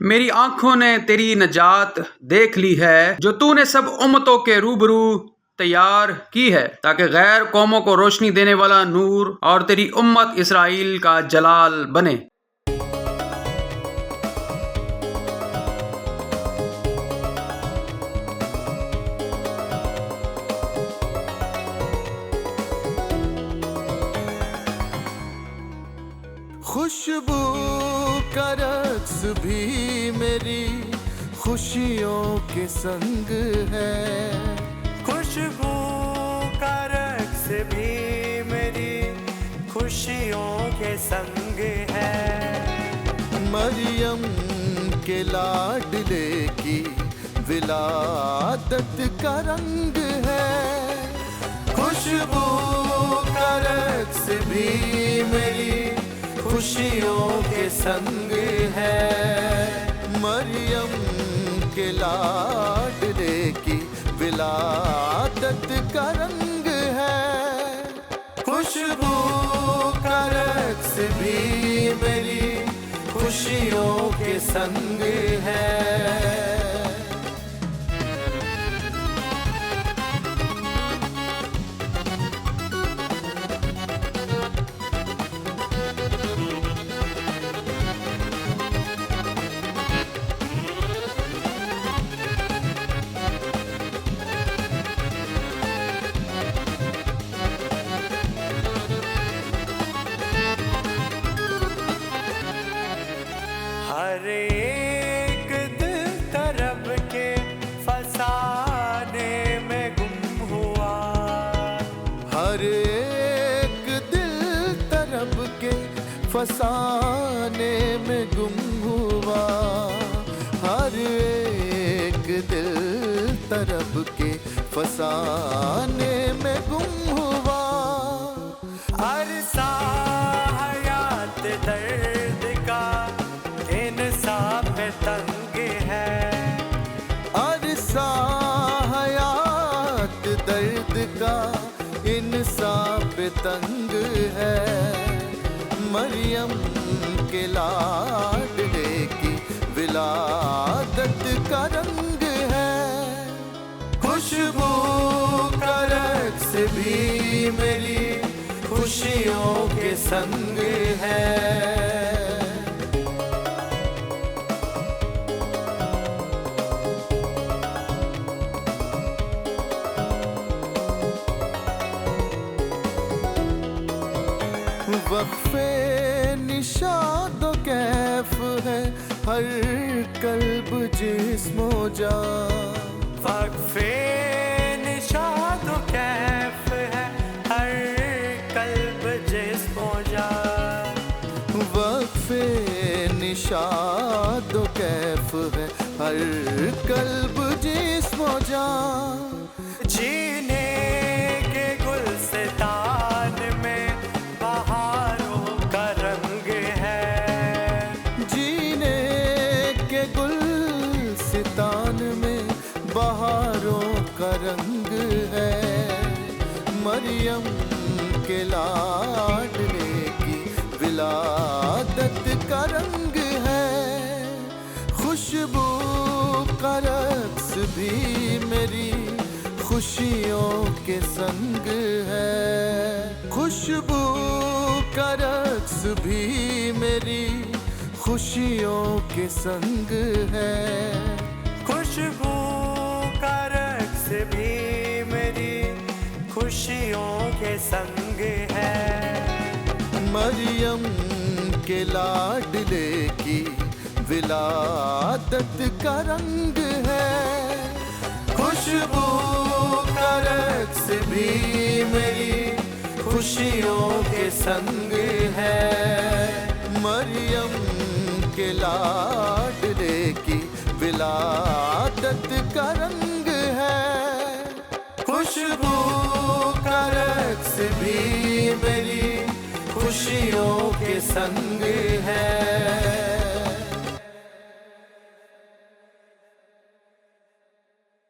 मेरी आंखों ने तेरी नजात देख ली है, जो तूने सब उम्मतों के रूबरू तैयार की है, ताकि गैर कौमों को रोशनी देने वाला नूर और तेरी उम्मत इसराइल का जलाल बने। खुशबू का रक्स भी मेरी खुशियों के संग है। खुशबू का रक्स भी मेरी खुशियों के संग है। मरियम के लाडले की विलादत का रंग है। खुशबू का रक्स भी मेरी खुशियों के संग है। मरियम के लाडले की विलादत का रंग है। खुशबू का रक्स भी मेरी खुशियों के संग है। हर एक दिल तरब के फसाने में गुम हुआ। हर एक दिल तरब के फसाने में गुम हुआ। हर एक दिल तरब के फसाने में गुम हुआ। अरसा हयात दर्द का इंसाफ तंग है। अरसा हयात दर्द का इंसाफ तंग है। मरियम के लाडले की विलादत का रंग है। खुशबू का रक्स भी मेरी खुशियों के संग है। वक्फे निशादो कैफ है हर कल्ब जिस्मो जान। वक्फे निशादो कैफ है हर कल्ब जिस्मो जान। वक्फे निशादो कैफ है हर कल्ब जिस्मो जान। जीने के गुलस्तान में बहारों का रंग है। जीने के गुलस्तान में बहारों का रंग है। मरियम के लाडले की विलादत का रंग है। खुशबू का रक्स भी मेरी खुशियों के संग है। खुशबू का रक्स भी मेरी खुशियों के संग है। खुशबू का रक्स भी मेरी खुशियों के संग है। मरियम के लाडले की विलादत का रंग है। खुशबू का रक्स भी मेरी खुशियों के संग है। मरियम के लाडले की विलादत का रंग है। खुशबू का रक्स भी मेरी खुशियों के संग है।